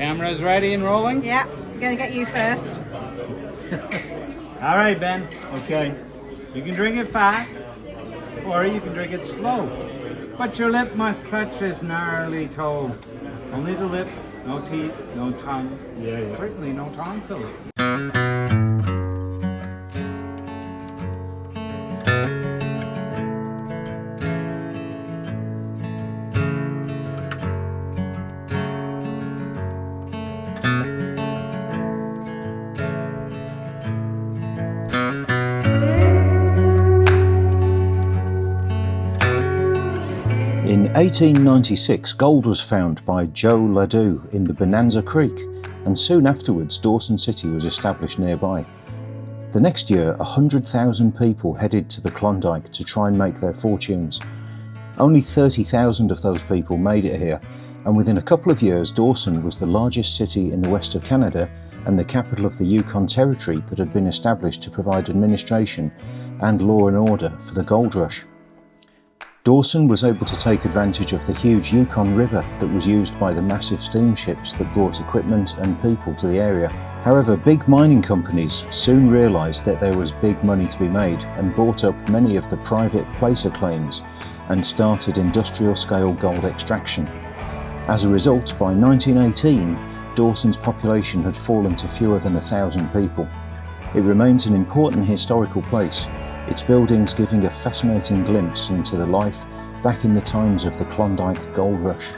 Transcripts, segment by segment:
Camera's ready and rolling? Yeah, I'm gonna get you first. All right, Ben. Okay. You can drink it fast, or you can drink it slow. But your lip must touch this gnarly toe. Only the lip, no teeth, no tongue. Yeah. Certainly no tonsils. In 1896, gold was found by Joe Ledoux in the Bonanza Creek, and soon afterwards Dawson City was established nearby. The next year, 100,000 people headed to the Klondike to try and make their fortunes. Only 30,000 of those people made it here, and within a couple of years Dawson was the largest city in the west of Canada and the capital of the Yukon territory that had been established to provide administration and law and order for the gold rush. Dawson was able to take advantage of the huge Yukon River that was used by the massive steamships that brought equipment and people to the area. However, big mining companies soon realised that there was big money to be made and bought up many of the private placer claims and started industrial-scale gold extraction. As a result, by 1918, Dawson's population had fallen to fewer than 1,000 people. It remains an important historical place, its buildings giving a fascinating glimpse into the life back in the times of the Klondike Gold Rush.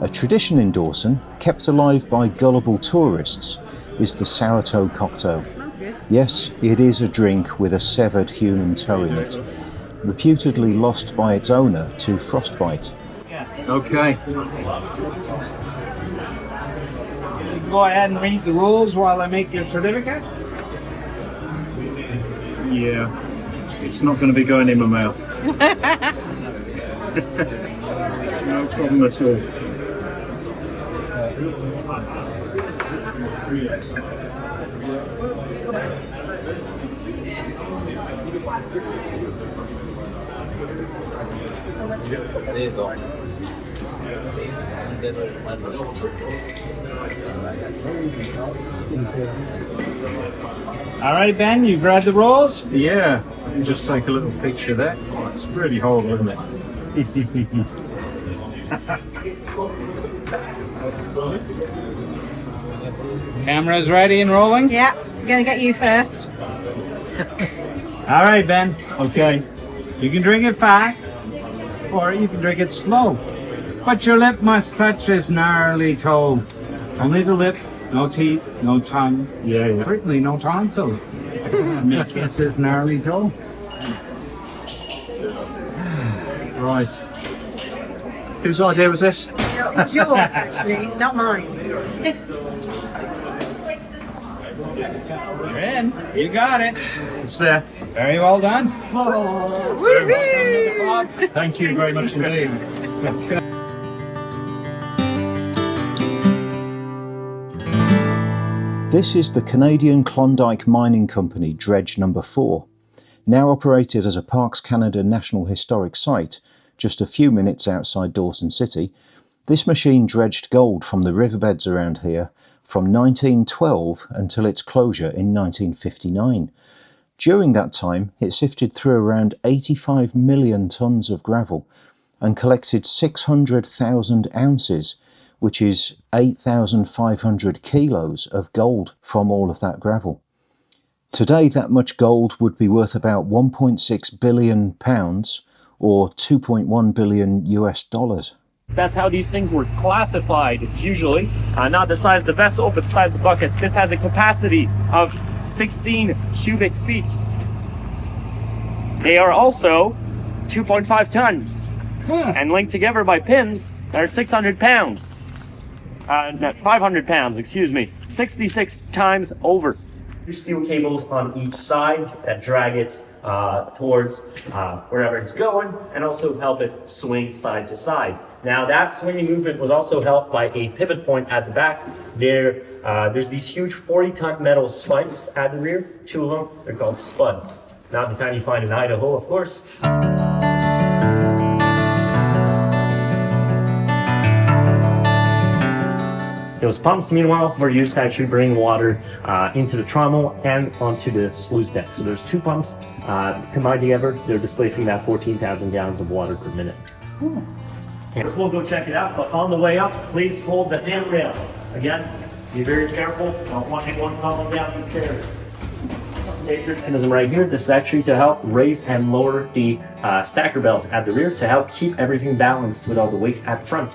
A tradition in Dawson, kept alive by gullible tourists, is the sourtoe cocktail. Smells good. Yes, it is a drink with a severed human toe in it, reputedly lost by its owner to frostbite. Okay. Go ahead and read the rules while I make your certificate. Yeah, it's not going to be going in my mouth. No problem at all. All right, Ben, you've read the rules? Yeah, let me just take a little picture there. Oh, it's really horrible, isn't it? Camera's ready and rolling? Yeah, I'm gonna get you first. All right, Ben. Okay. You can drink it fast, or you can drink it slow. But your lip must touch this gnarly toe. Only the lip, no teeth, no tongue. Yeah. Certainly no tonsils. Make kiss this gnarly toe. Right. Whose idea was this? It's yours, actually, not mine. You're in. You got it. It's there. Very well done. Thank you very much indeed. This is the Canadian Klondike mining company Dredge No. 4, now operated as a Parks Canada National Historic Site, just a few minutes outside Dawson City. This machine dredged gold from the riverbeds around here from 1912 until its closure in 1959. During that time, it sifted through around 85 million tonnes of gravel and collected 600,000 ounces, which is 8,500 kilos of gold from all of that gravel. Today, that much gold would be worth about 1.6 billion pounds or 2.1 billion US dollars. That's how these things were classified usually. Not the size of the vessel, but the size of the buckets. This has a capacity of 16 cubic feet. They are also 2.5 tons and linked together by pins that are 600 pounds. 500 pounds, excuse me. 66 times over. There's steel cables on each side that drag it towards wherever it's going and also help it swing side to side. Now that swinging movement was also helped by a pivot point at the back. There's these huge 40-ton metal spikes at the rear, 2 of them. They're called spuds. Not the kind you find in Idaho, of course. Those pumps, meanwhile, were used to actually bring water into the trommel and onto the sluice deck. So there's 2 pumps combined together. They're displacing that 14,000 gallons of water per minute. We'll go check it out, but on the way up, please hold the handrail. Again, be very careful. Don't want anyone falling down the stairs. Take your mechanism right here. This is actually to help raise and lower the stacker belt at the rear to help keep everything balanced with all the weight at the front.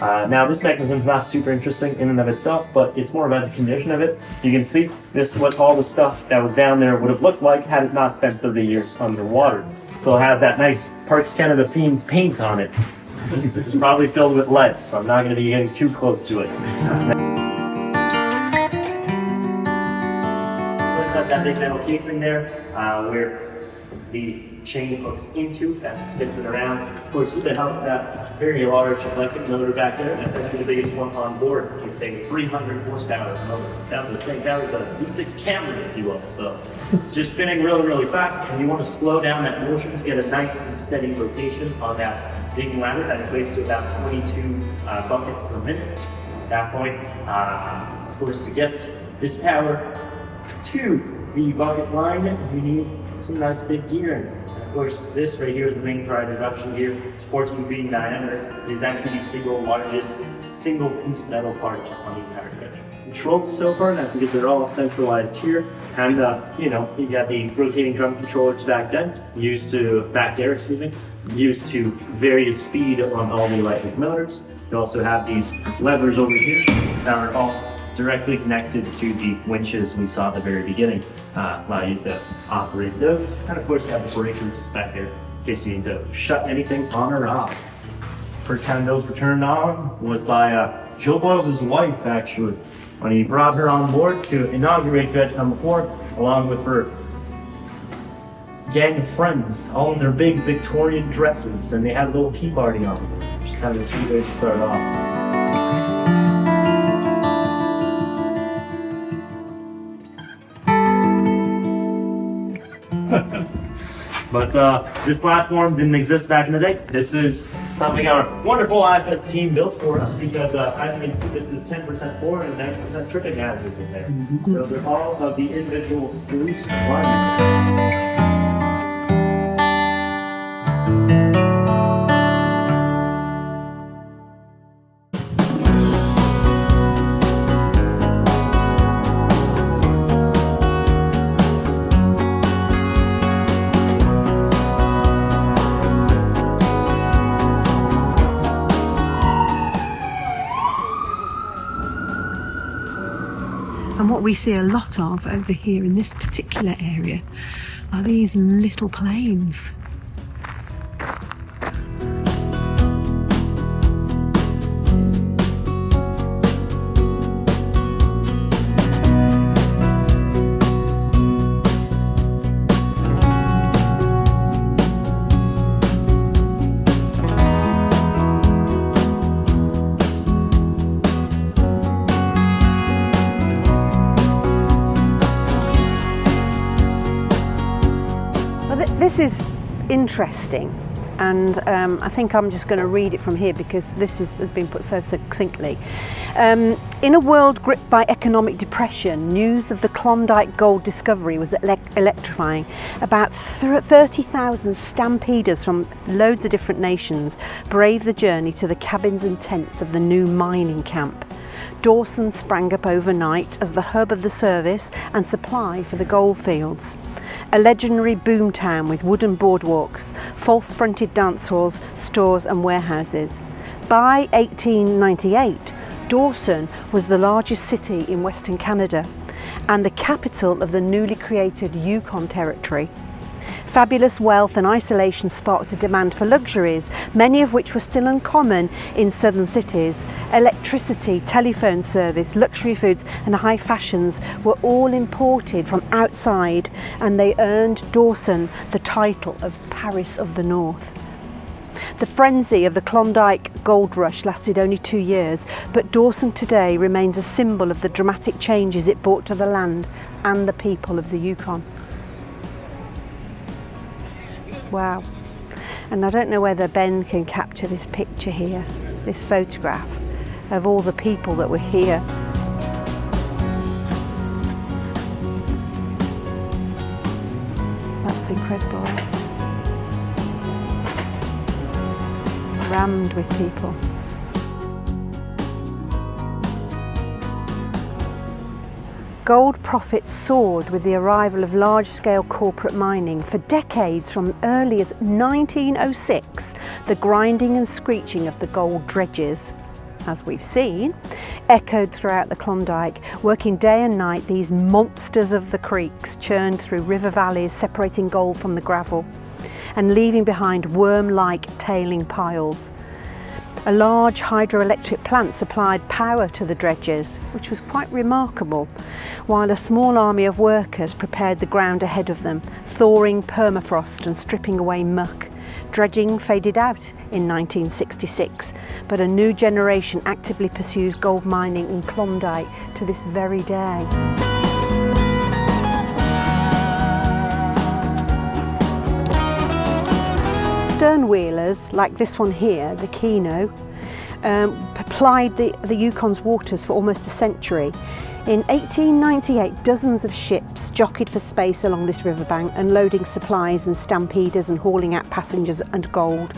Now this mechanism is not super interesting in and of itself, but it's more about the condition of it. You can see this is what all the stuff that was down there would have looked like had it not spent 30 years underwater. It still has that nice Parks Canada themed paint on it. It's probably filled with lead, so I'm not going to be getting too close to it. Looks like that big metal casing there, where the chain hooks into. That's what spins it around. Of course, with the help of that very large electric motor back there, that's actually the biggest one on board. It's a 300 horsepower motor. Down to the same power as a V6 Camry, if you will. So it's just spinning really, really fast, and you want to slow down that motion to get a nice and steady rotation on that big ladder that equates to about 22 buckets per minute. At that point, of course, to get this power to the bucket line, you need some nice big gearing. And of course, this right here is the main drive reduction gear. It's 14 feet in diameter. It is actually the single largest single piece metal part on the entire dredge. Controls so far, that's because they're all centralized here. And you got the rotating drum controllers back there, used to vary speed on all the electric motors. You also have these levers over here that are all directly connected to the winches we saw at the very beginning. Allow you to operate those. And of course, you have the breakers back there in case you need to shut anything on or off. First time those were turned on was by Joe Boyles' wife, actually, when he brought her on board to inaugurate Dredge No. 4, along with her gang of friends, all in their big Victorian dresses, and they had a little tea party on them, which is kind of a cute way to start off. But this platform didn't exist back in the day. This is something our wonderful assets team built for us because, as you can see, this is 10% floor and 90% tripping hazard in there. Those are all of the individual sluice lines. And what we see a lot of over here in this particular area are these little planes. This is interesting, and I think I'm just going to read it from here because this has been put so succinctly. In a world gripped by economic depression, news of the Klondike gold discovery was electrifying. About 30,000 stampeders from loads of different nations braved the journey to the cabins and tents of the new mining camp. Dawson sprang up overnight as the hub of the service and supply for the goldfields. A legendary boomtown with wooden boardwalks, false-fronted dance halls, stores and warehouses. By 1898, Dawson was the largest city in Western Canada and the capital of the newly created Yukon territory. Fabulous wealth and isolation sparked a demand for luxuries, many of which were still uncommon in southern cities. Electricity, telephone service, luxury foods and high fashions were all imported from outside, and they earned Dawson the title of Paris of the North. The frenzy of the Klondike Gold Rush lasted only 2 years, but Dawson today remains a symbol of the dramatic changes it brought to the land and the people of the Yukon. Wow. And I don't know whether Ben can capture this picture here, this photograph of all the people that were here. That's incredible. Rammed with people. Gold profits soared with the arrival of large-scale corporate mining. For decades, from early as 1906, the grinding and screeching of the gold dredges, as we've seen, echoed throughout the Klondike. Working day and night, these monsters of the creeks churned through river valleys, separating gold from the gravel and leaving behind worm-like tailing piles. A large hydroelectric plant supplied power to the dredges, which was quite remarkable, while a small army of workers prepared the ground ahead of them, thawing permafrost and stripping away muck. Dredging faded out in 1966, but a new generation actively pursues gold mining in Klondike to this very day. Stern wheelers, like this one here, the Keno, plied the Yukon's waters for almost a century. In 1898, dozens of ships jockeyed for space along this riverbank, unloading supplies and stampeders and hauling out passengers and gold.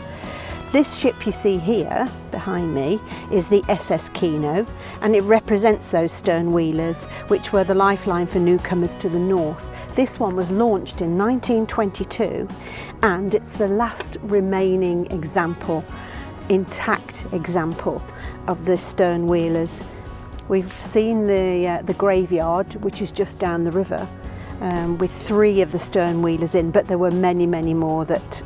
This ship you see here, behind me, is the SS Keno, and it represents those stern wheelers, which were the lifeline for newcomers to the north. This one was launched in 1922, and it's the last remaining example, intact example of the stern wheelers. We've seen the graveyard, which is just down the river, with 3 of the stern wheelers in, but there were many, many more that.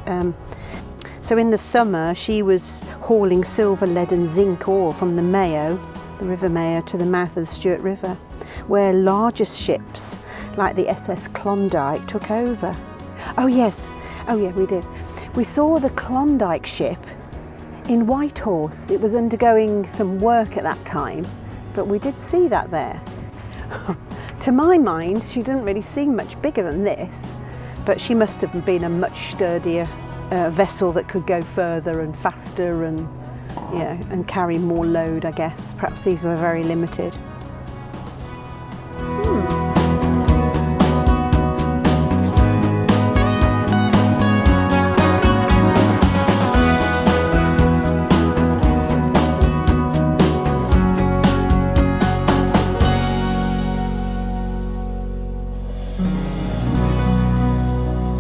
So in the summer, she was hauling silver, lead and zinc ore from the Mayo, the River Mayo, to the mouth of the Stuart River, where largest ships like the SS Klondike took over. Oh yes, oh yeah, we did. We saw the Klondike ship in Whitehorse. It was undergoing some work at that time, but we did see that there. To my mind, she didn't really seem much bigger than this, but she must have been a much sturdier vessel that could go further and faster and, yeah, and carry more load, I guess. Perhaps these were very limited.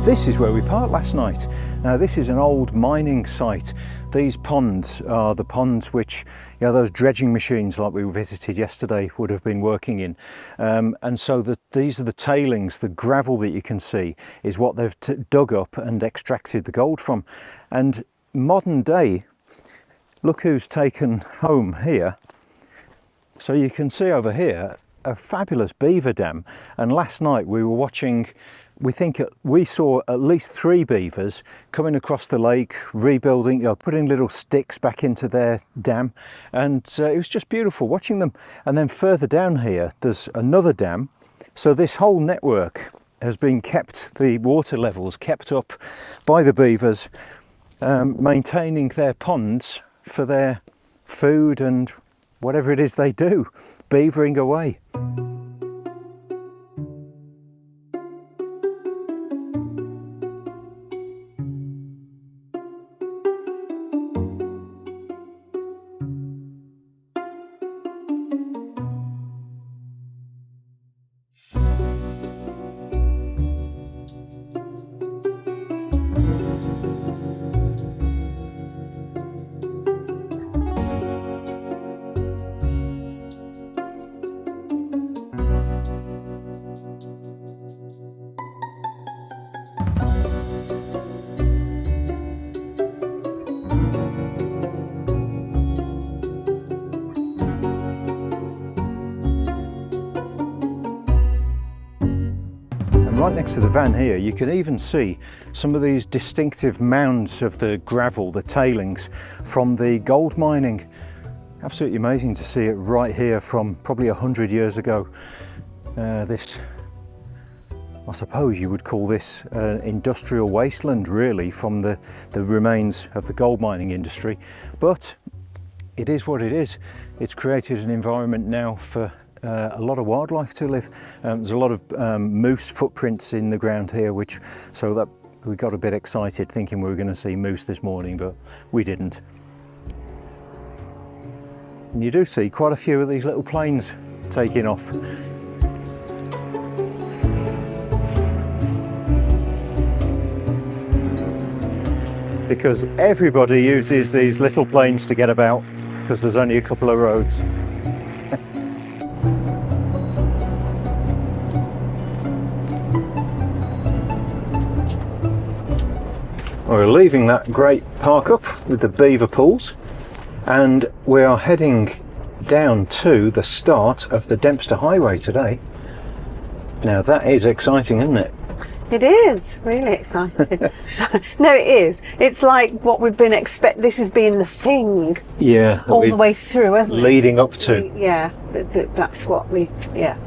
This is where we parked last night. Now this is an old mining site. These ponds are the ponds which, you know, those dredging machines like we visited yesterday would have been working in. And so these are the tailings, the gravel that you can see is what they've dug up and extracted the gold from. And modern day, look who's taken home here. So you can see over here a fabulous beaver dam. And last night we were watching, we saw at least 3 beavers coming across the lake, rebuilding, you know, putting little sticks back into their dam, and it was just beautiful watching them. And then further down here there's another dam. So this whole network has been kept, the water levels kept up by the beavers, maintaining their ponds for their food and whatever it is they do, beavering away. Right next to the van here, you can even see some of these distinctive mounds of the gravel, the tailings from the gold mining. Absolutely amazing to see it right here from probably 100 years ago. This, I suppose you would call this industrial wasteland really, from the remains of the gold mining industry, but it is what it is. It's created an environment now for a lot of wildlife to live. There's a lot of moose footprints in the ground here, so that we got a bit excited thinking we were going to see moose this morning, but we didn't. And you do see quite a few of these little planes taking off. Because everybody uses these little planes to get about, because there's only a couple of roads. We're leaving that great park up with the beaver pools, and we are heading down to the start of the Dempster highway today. Now that is exciting, isn't it? It is really exciting. No, it is. It's like what we've been this has been the thing. Yeah. All the way through, hasn't it? Leading up to. Yeah, that's what yeah.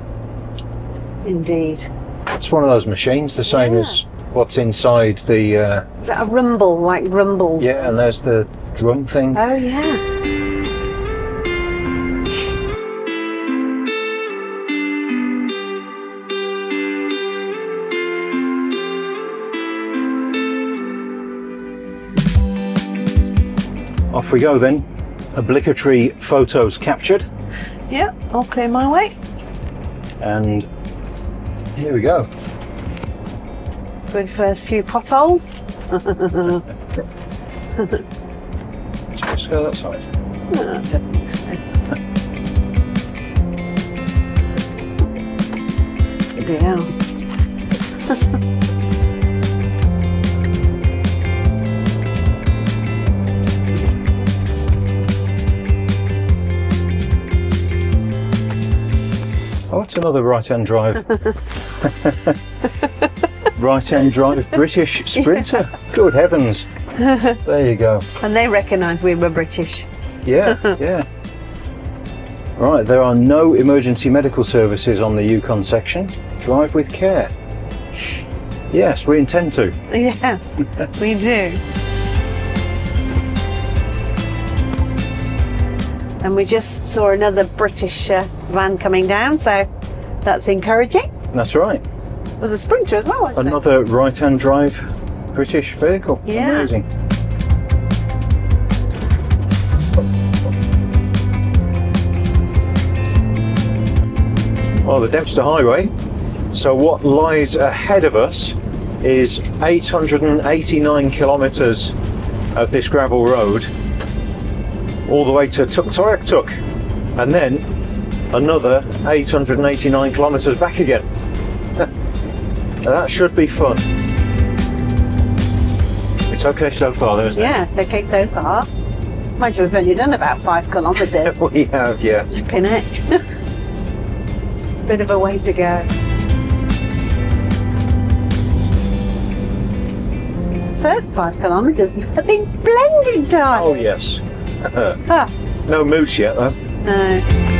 Indeed. It's one of those machines, the same as what's inside the... Is that a rumble, like rumbles? Yeah, and there's the drum thing. Oh, yeah. Off we go then. Obligatory photos captured. Yeah, I'll clear my way. And here we go. Good first few potholes. Let's just go that side. No, I don't think so. Dear. Oh, it's another right-hand drive. Right-hand drive British Sprinter. Yeah. Good heavens. There you go. And they recognised we were British. Yeah, yeah. Right, there are no emergency medical services on the Yukon section. Drive with care. Yes, we intend to. Yes, we do. And we just saw another British van coming down, so that's encouraging. That's right. It was a Sprinter as well, wasn't Another right-hand drive British vehicle. Yeah. Amazing. Well, the Dempster Highway. So what lies ahead of us is 889 kilometres of this gravel road, all the way to Tuktoyaktuk, and then another 889 kilometres back again. That should be fun. It's okay so far, though, isn't it? Yeah, it's okay so far. Mind you, we've only done about 5 kilometres. We have, yeah. Flipping it. Bit of a way to go. First 5 kilometres have been splendid, darling. Oh, yes. No moose yet, though. No.